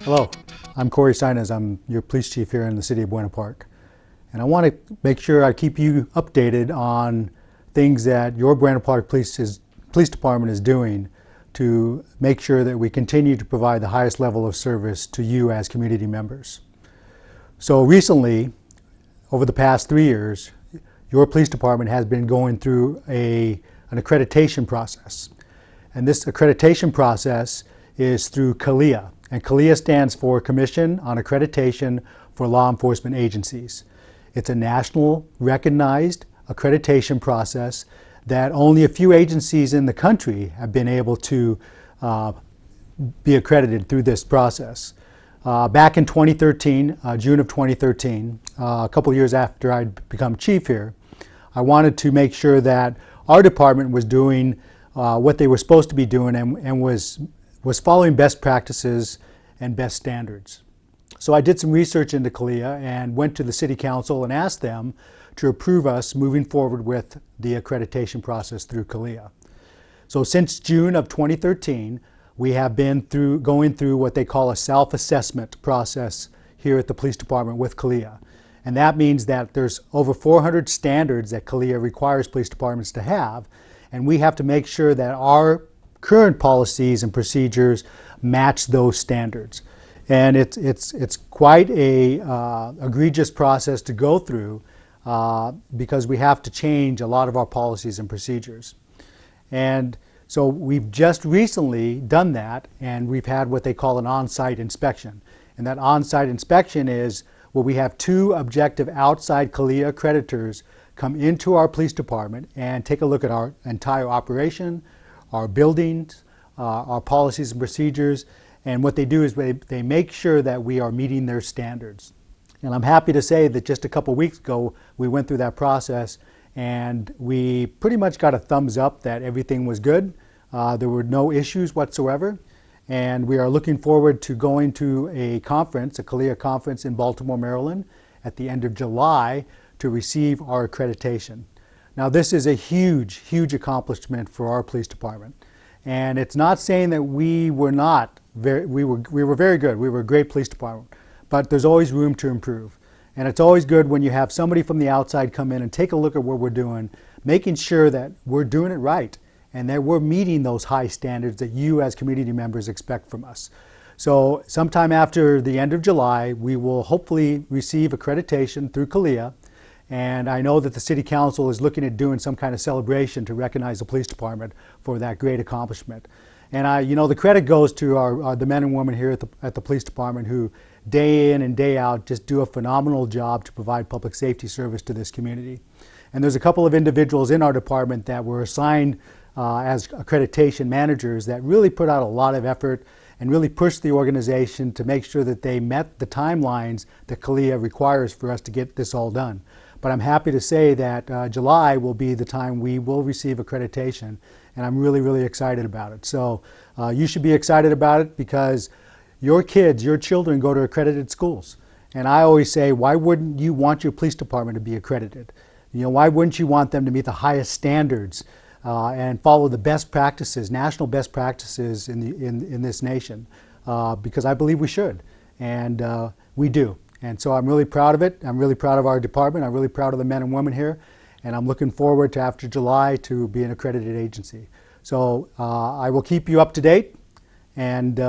Hello, I'm Corey Sinez. I'm your police chief here in the city of Buena Park. And I want to make sure I keep you updated on things that your Buena Park Police Department is doing to make sure that we continue to provide the highest level of service to you as community members. So recently, over the past 3 years, your police department has been going through an accreditation process. And this accreditation process is through CALEA. And CALEA stands for Commission on Accreditation for Law Enforcement Agencies. It's a national recognized accreditation process that only a few agencies in the country have been able to be accredited through this process. Back in 2013, June of 2013, a couple years after I'd become chief here, I wanted to make sure that our department was doing what they were supposed to be doing and was following best practices and best standards. So I did some research into CALEA and went to the City Council and asked them to approve us moving forward with the accreditation process through CALEA. So since June of 2013, we have been going through what they call a self-assessment process here at the police department with CALEA. And that means that there's over 400 standards that CALEA requires police departments to have, and we have to make sure that our current policies and procedures match those standards. And it's quite a egregious process to go through because we have to change a lot of our policies and procedures. And so we've just recently done that, and we've had what they call an on-site inspection. And that on-site inspection is where we have two objective outside CALEA accreditors come into our police department and take a look at our entire operation, our buildings, our policies and procedures, and what they do is they make sure that we are meeting their standards. And I'm happy to say that just a couple weeks ago we went through that process and we pretty much got a thumbs up that everything was good. There were no issues whatsoever, and we are looking forward to going to a conference, a CALEA conference in Baltimore, Maryland at the end of July to receive our accreditation. Now this is a huge, huge accomplishment for our police department. And it's not saying that we were very good. We were a great police department, but there's always room to improve. And it's always good when you have somebody from the outside come in and take a look at what we're doing, making sure that we're doing it right and that we're meeting those high standards that you as community members expect from us. So sometime after the end of July, we will hopefully receive accreditation through CALEA. And I know that the City Council is looking at doing some kind of celebration to recognize the police department for that great accomplishment. And you know, the credit goes to the men and women here at the police department who day in and day out just do a phenomenal job to provide public safety service to this community. And there's a couple of individuals in our department that were assigned as accreditation managers that really put out a lot of effort and really pushed the organization to make sure that they met the timelines that CALEA requires for us to get this all done. But I'm happy to say that July will be the time we will receive accreditation, and I'm really, really excited about it. So you should be excited about it because your kids, your children go to accredited schools. And I always say, why wouldn't you want your police department to be accredited? You know, why wouldn't you want them to meet the highest standards and follow the best practices, national best practices in this nation? Because I believe we should, and we do. And so I'm really proud of it. I'm really proud of our department. I'm really proud of the men and women here. And I'm looking forward to after July to be an accredited agency. So I will keep you up to date. And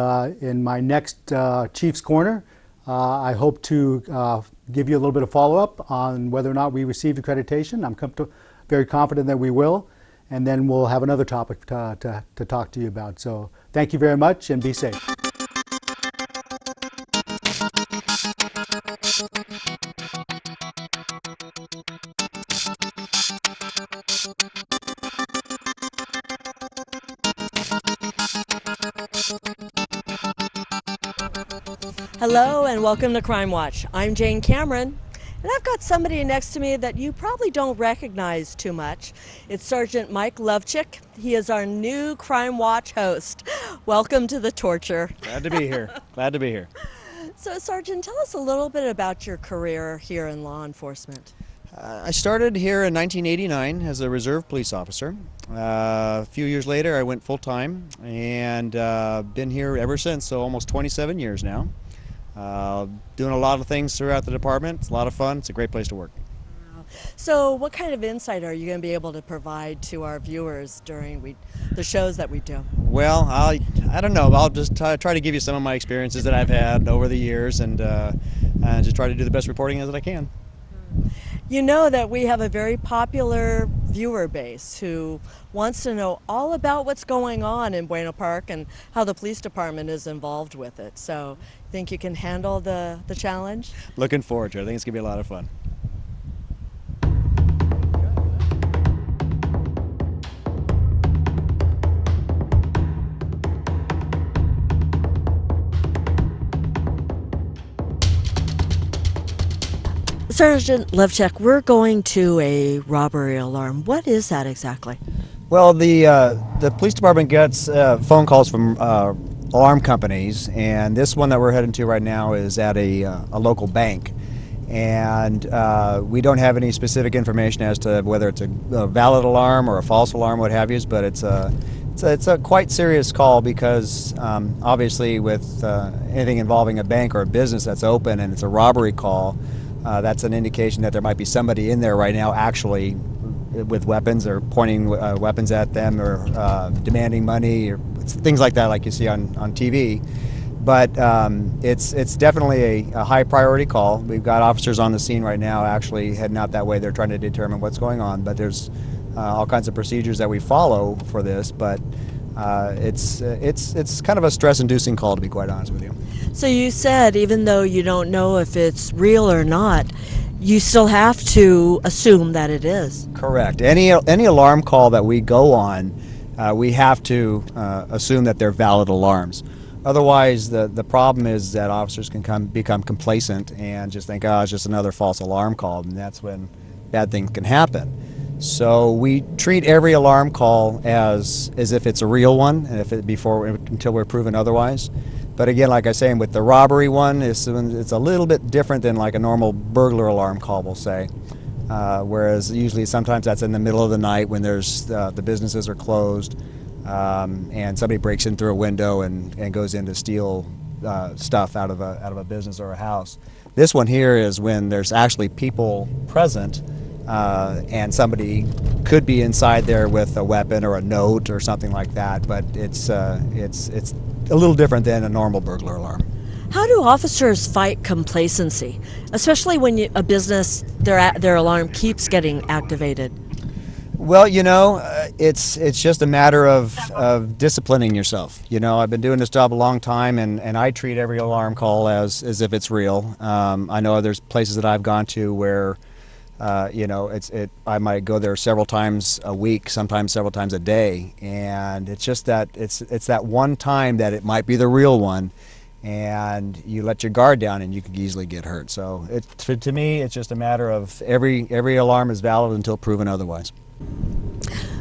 in my next Chief's Corner, I hope to give you a little bit of follow-up on whether or not we received accreditation. I'm very confident that we will. And then we'll have another topic to talk to you about. So thank you very much and be safe. Hello and welcome to Crime Watch. I'm Jane Cameron, and I've got somebody next to me that you probably don't recognize too much. It's Sergeant Mike Lovchick. He is our new Crime Watch host. Welcome to the torture. Glad to be here. Glad to be here. So Sergeant, tell us a little bit about your career here in law enforcement. I started here in 1989 as a reserve police officer. A few years later I went full-time and been here ever since, so almost 27 years now. doing a lot of things throughout the department. It's a lot of fun. It's a great place to work. So what kind of insight are you going to be able to provide to our viewers during the shows that we do? Well, I don't know. I'll just try to give you some of my experiences that I've had over the years, and just try to do the best reporting as I can. You know that we have a very popular viewer base who wants to know all about what's going on in Buena Park and how the police department is involved with it. So, think you can handle the challenge? Looking forward to it. I think it's going to be a lot of fun. Sergeant Levchuk, we're going to a robbery alarm. What is that exactly? Well, the police department gets phone calls from alarm companies, and this one that we're heading to right now is at a local bank. And we don't have any specific information as to whether it's a valid alarm or a false alarm, what have you, but it's a quite serious call because obviously with anything involving a bank or a business that's open and it's a robbery call, that's an indication that there might be somebody in there right now actually with weapons or pointing weapons at them or demanding money or things like that, like you see on TV. But it's definitely a high priority call. We've got officers on the scene right now actually heading out that way. They're trying to determine what's going on, but there's all kinds of procedures that we follow for this, but it's kind of a stress-inducing call, to be quite honest with you. So you said even though you don't know if it's real or not, you still have to assume that it is. Correct. Any alarm call that we go on, we have to assume that they're valid alarms. Otherwise, the problem is that officers can become complacent and just think, oh, it's just another false alarm call, and that's when bad things can happen. So we treat every alarm call as if it's a real one, and until we're proven otherwise. But again, like I say, with the robbery one, it's a little bit different than like a normal burglar alarm call, we'll say. Whereas usually sometimes that's in the middle of the night when there's the businesses are closed, and somebody breaks in through a window and goes in to steal stuff out of a business or a house. This one here is when there's actually people present, and somebody could be inside there with a weapon or a note or something like that. But it's a little different than a normal burglar alarm. How do officers fight complacency, especially when a business, their alarm keeps getting activated? Well, it's just a matter of disciplining yourself. I've been doing this job a long time, and I treat every alarm call as if it's real. I know there's places that I've gone to where I might go there several times a week, sometimes several times a day, and it's just that it's that one time that it might be the real one, and you let your guard down and you could easily get hurt. So to me, it's just a matter of every alarm is valid until proven otherwise.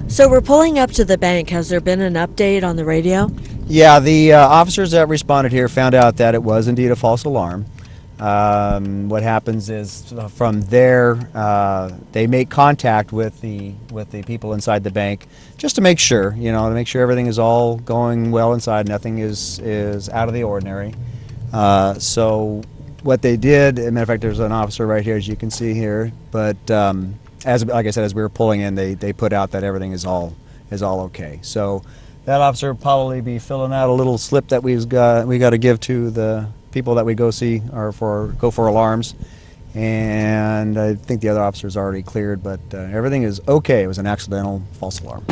So we're pulling up to the bank. Has there been an update on the radio? Yeah, the officers that responded here found out that it was indeed a false alarm. What happens is from there they make contact with the people inside the bank just to make sure, to make sure everything is all going well inside, nothing is out of the ordinary. So what they did, as a matter of fact, there's an officer right here, as you can see here, but like I said, as we were pulling in, they put out that everything is all okay. So that officer will probably be filling out a little slip that we got to give to the people that we go see or go for alarms, and I think the other officer's already cleared, but everything is okay. It was an accidental false alarm.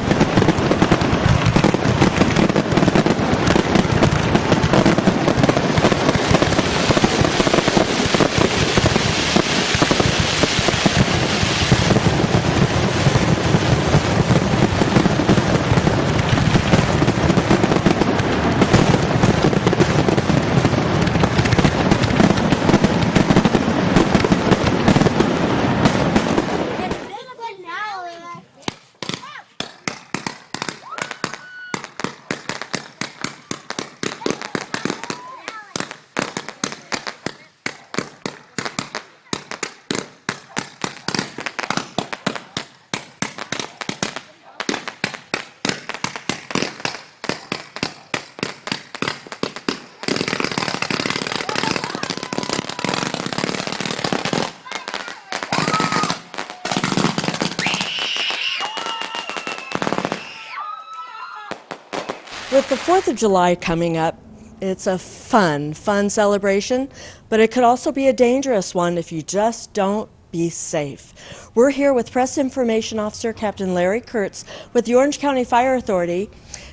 With the 4th of July coming up, it's a fun celebration, but it could also be a dangerous one if you just don't be safe. We're here with Press Information Officer Captain Larry Kurtz with the Orange County Fire Authority.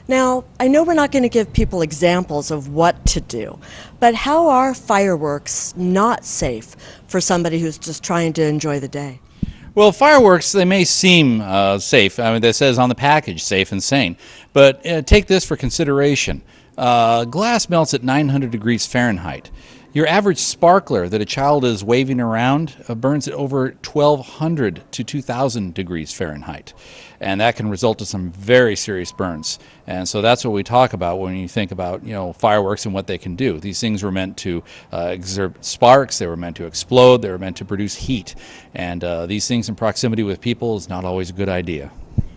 Now, I know we're not going to give people examples of what to do, but how are fireworks not safe for somebody who's just trying to enjoy the day? Well, fireworks, they may seem safe. I mean, it says on the package, safe and sane. But take this for consideration. Glass melts at 900 degrees Fahrenheit. Your average sparkler that a child is waving around burns at over 1,200 to 2,000 degrees Fahrenheit. And that can result in some very serious burns. And so that's what we talk about when you think about, fireworks and what they can do. These things were meant to exert sparks, they were meant to explode, they were meant to produce heat. And these things in proximity with people is not always a good idea.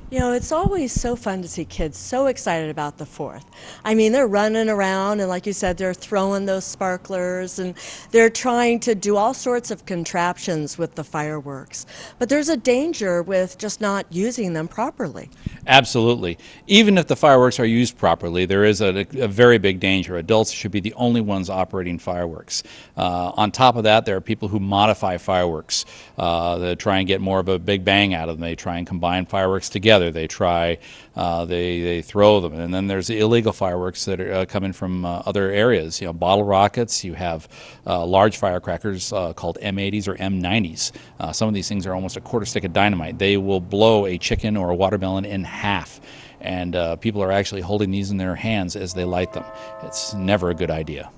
It's always so fun to see kids so excited about the 4th. I mean, they're running around, and like you said, they're throwing those sparklers, and they're trying to do all sorts of contraptions with the fireworks. But there's a danger with just not using them properly. Absolutely. Even if the fireworks are used properly, there is a very big danger. Adults should be the only ones operating fireworks. On top of that, there are people who modify fireworks. They try and get more of a big bang out of them. They try and combine fireworks together. They try, they throw them. And then there's the illegal fireworks that are coming from other areas. Bottle rockets. You have large firecrackers called M80s or M90s. Some of these things are almost a quarter stick of dynamite. They will blow a chicken or a watermelon in half. And people are actually holding these in their hands as they light them. It's never a good idea.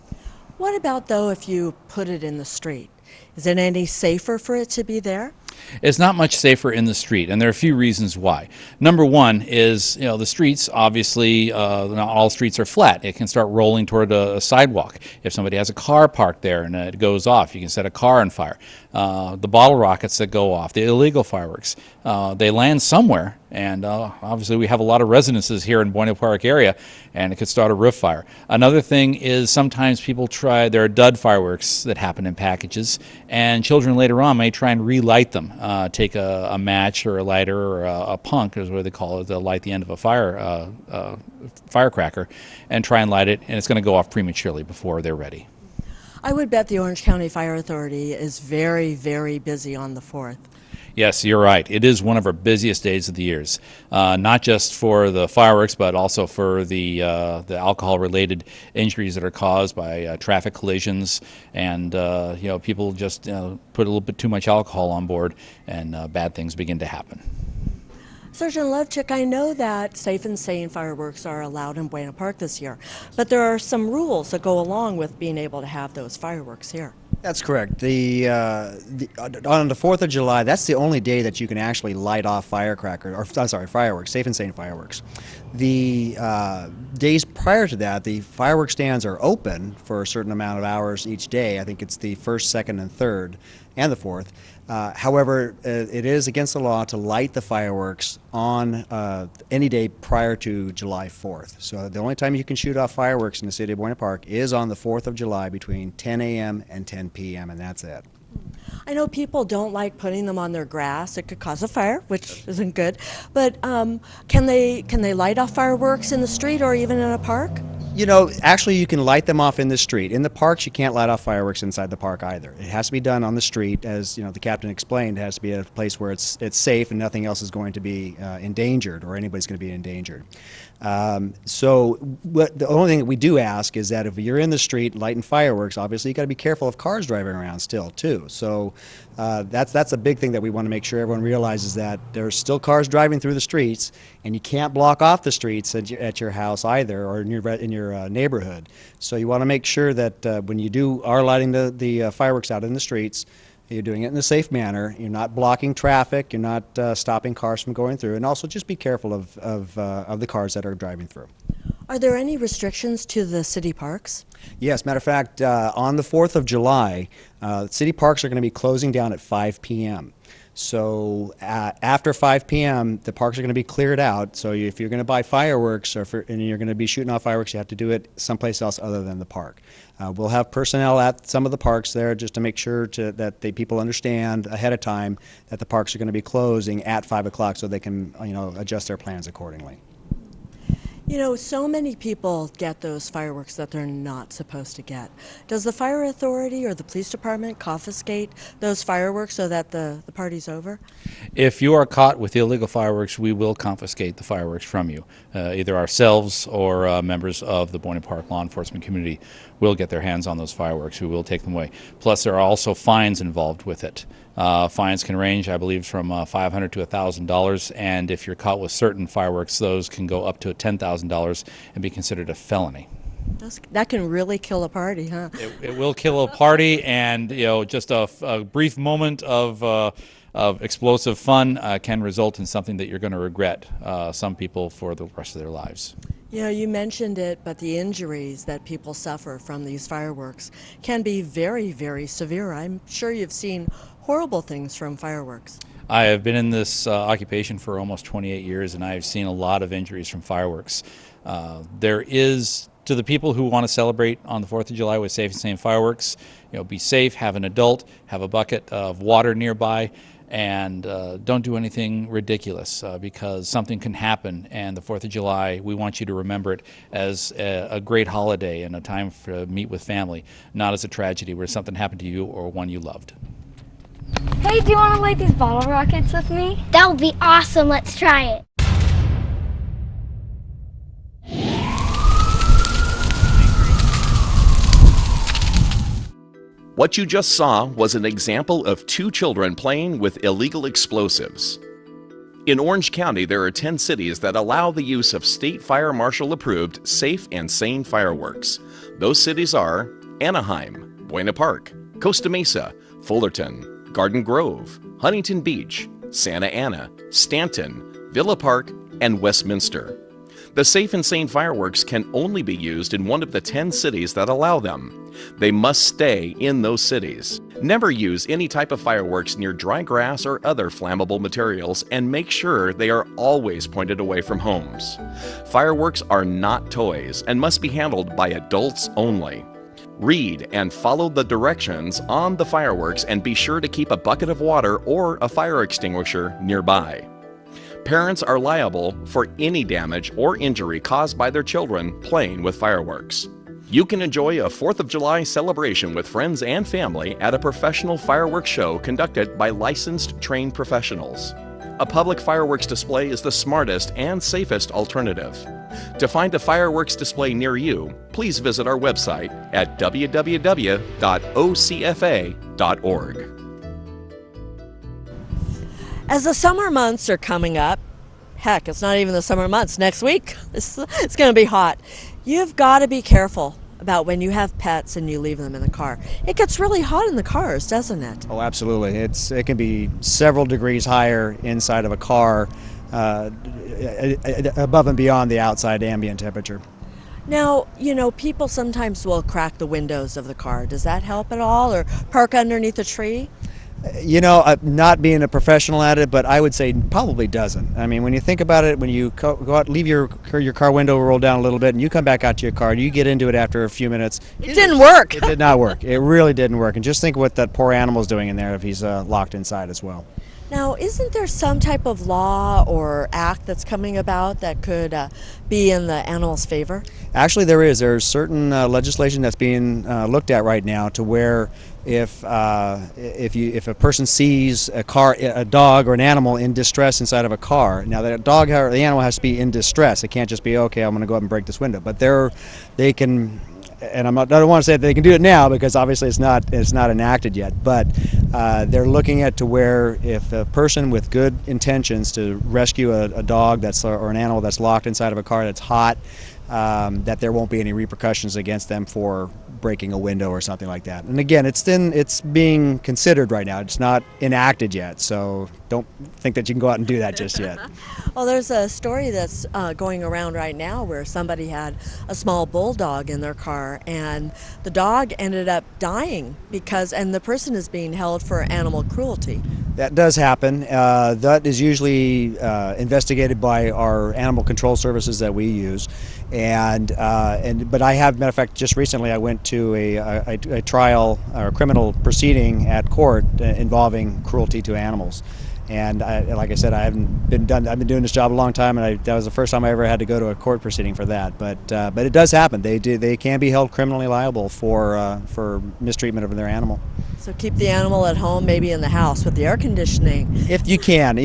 What about, though, if you put it in the street? Is it any safer for it to be there? It's not much safer in the street, and there are a few reasons why. Number one is, the streets, obviously, not all streets are flat. It can start rolling toward a sidewalk. If somebody has a car parked there and it goes off, you can set a car on fire. The bottle rockets that go off, the illegal fireworks, they land somewhere, and obviously we have a lot of residences here in Buena Park area, and it could start a roof fire. Another thing is sometimes people there are dud fireworks that happen in packages, and children later on may try and relight them. Take a match or a lighter or a punk, is what they call it. They'll light the end of a firecracker and try and light it, and it's going to go off prematurely before they're ready. I would bet the Orange County Fire Authority is very, very busy on the 4th. Yes, you're right. It is one of our busiest days of the years, not just for the fireworks, but also for the alcohol-related injuries that are caused by traffic collisions, and people just put a little bit too much alcohol on board, and bad things begin to happen. Sergeant Lovchick, I know that safe and sane fireworks are allowed in Buena Park this year, but there are some rules that go along with being able to have those fireworks here. That's correct. On the 4th of July, that's the only day that you can actually light off fireworks, safe and sane fireworks. The days prior to that, the fireworks stands are open for a certain amount of hours each day. I think it's the 1st, 2nd, and 3rd, and the 4th. However, it is against the law to light the fireworks on any day prior to July 4th. So the only time you can shoot off fireworks in the city of Buena Park is on the 4th of July between 10 a.m. and 10 p.m., and that's it. I know people don't like putting them on their grass. It could cause a fire, which isn't good. But can they light off fireworks in the street or even in a park? Actually you can light them off in the street. In the parks, you can't light off fireworks inside the park either. It has to be done on the street, as the captain explained. It has to be at a place where it's safe and nothing else is going to be endangered, or anybody's going to be endangered. So the only thing that we do ask is that if you're in the street lighting fireworks, obviously you got to be careful of cars driving around still too. So that's a big thing that we want to make sure everyone realizes, that there's still cars driving through the streets, and you can't block off the streets at your house either, or in your neighborhood. So you want to make sure that when you are lighting the fireworks out in the streets, you're doing it in a safe manner. You're not blocking traffic. You're not stopping cars from going through. And also just be careful of the cars that are driving through. Are there any restrictions to the city parks? Yes, matter of fact, on the 4th of July, city parks are going to be closing down at 5 p.m. So after 5 p.m., the parks are going to be cleared out. So if you're going to buy fireworks and you're going to be shooting off fireworks, you have to do it someplace else other than the park. We'll have personnel at some of the parks there just to make sure that people understand ahead of time that the parks are going to be closing at 5 o'clock, so they can adjust their plans accordingly. You know, so many people get those fireworks that they're not supposed to get. Does the fire authority or the police department confiscate those fireworks so that the party's over? If you are caught with illegal fireworks, we will confiscate the fireworks from you. Either ourselves or members of the Buena Park law enforcement community will get their hands on those fireworks. We will take them away. Plus, there are also fines involved with it. Fines can range, I believe, from $500 to $1,000, and if you're caught with certain fireworks, those can go up to $10,000 and be considered a felony. That can really kill a party, huh? It will kill a party, and just a brief moment of explosive fun can result in something that you're going to regret, some people, for the rest of their lives. You know, you mentioned it, but the injuries that people suffer from these fireworks can be very, very severe. I'm sure you've seen horrible things from fireworks. I have been in this occupation for almost 28 years, and I've seen a lot of injuries from fireworks. There is, to the people who want to celebrate on the 4th of July with safe and sane fireworks, be safe, have an adult, have a bucket of water nearby, and don't do anything ridiculous because something can happen. And the 4th of July, we want you to remember it as a great holiday and a time to meet with family, not as a tragedy where something happened to you or one you loved. Hey, do you want to light these bottle rockets with me? That would be awesome. Let's try it. What you just saw was an example of two children playing with illegal explosives. In Orange County, there are 10 cities that allow the use of state fire marshal approved safe and sane fireworks. Those cities are Anaheim, Buena Park, Costa Mesa, Fullerton, Garden Grove, Huntington Beach, Santa Ana, Stanton, Villa Park, and Westminster. The safe and sane fireworks can only be used in one of the 10 cities that allow them. They must stay in those cities. Never use any type of fireworks near dry grass or other flammable materials, and make sure they are always pointed away from homes. Fireworks are not toys and must be handled by adults only. Read and follow the directions on the fireworks, and be sure to keep a bucket of water or a fire extinguisher nearby. Parents are liable for any damage or injury caused by their children playing with fireworks. You can enjoy a 4th of July celebration with friends and family at a professional fireworks show conducted by licensed trained professionals. A public fireworks display is the smartest and safest alternative. To find a fireworks display near you, please visit our website at www.ocfa.org. As the summer months are coming up, heck, it's not even the summer months. Next week, it's going to be hot. You've got to be careful about when you have pets and you leave them in the car. It gets really hot in the cars, doesn't it? Oh, absolutely. It can be several degrees higher inside of a car, above and beyond the outside ambient temperature. Now, people sometimes will crack the windows of the car. Does that help at all, or park underneath a tree? Not being a professional at it, but I would say probably doesn't. I mean, when you think about it, when you go out, leave your car window roll down a little bit, and you come back out to your car, and you get into it after a few minutes. It didn't work. It did not work. It really didn't work. And just think what that poor animal's doing in there if he's locked inside as well. Now, isn't there some type of law or act that's coming about that could be in the animal's favor? Actually, there is. There's certain legislation that's being looked at right now to where if a person sees a dog or an animal in distress inside of a car, now the dog or the animal has to be in distress. It can't just be, okay, I'm going to go up and break this window. But they can. And I don't want to say that they can do it now because obviously it's not enacted yet, but they're looking at to where if a person with good intentions to rescue a dog or an animal that's locked inside of a car that's hot, that there won't be any repercussions against them for breaking a window or something like that. And again, it's being considered right now. It's not enacted yet, so don't think that you can go out and do that just yet. Well, there's a story that's going around right now where somebody had a small bulldog in their car, and the dog ended up dying and the person is being held for animal cruelty. That does happen. That is usually investigated by our animal control services that we use, but I have, matter of fact, just recently I went to a trial or criminal proceeding at court involving cruelty to animals. And like I said, I've been doing this job a long time, and that was the first time I ever had to go to a court proceeding for that. But it does happen. They can be held criminally liable for mistreatment of their animal. So keep the animal at home, maybe in the house with the air conditioning. If you can,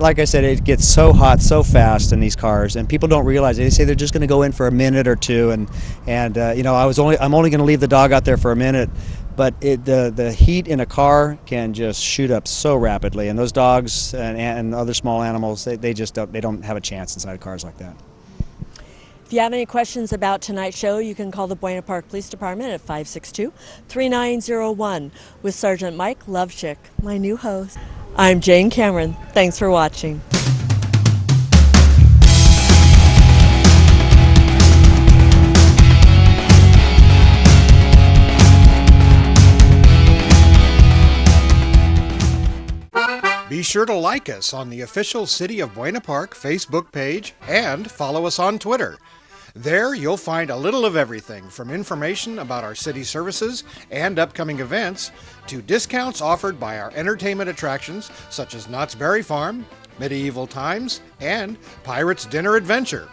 like I said, it gets so hot so fast in these cars, and people don't realize it. They say they're just going to go in for a minute or two, and I'm only going to leave the dog out there for a minute. But the heat in a car can just shoot up so rapidly, and those dogs and other small animals, they don't have a chance inside cars like that. If you have any questions about tonight's show, you can call the Buena Park Police Department at 562-3901 with Sergeant Mike Lovchick, my new host. I'm Jane Cameron. Thanks for watching. Be sure to like us on the official City of Buena Park Facebook page and follow us on Twitter. There you'll find a little of everything from information about our city services and upcoming events to discounts offered by our entertainment attractions such as Knott's Berry Farm, Medieval Times, and Pirates Dinner Adventure.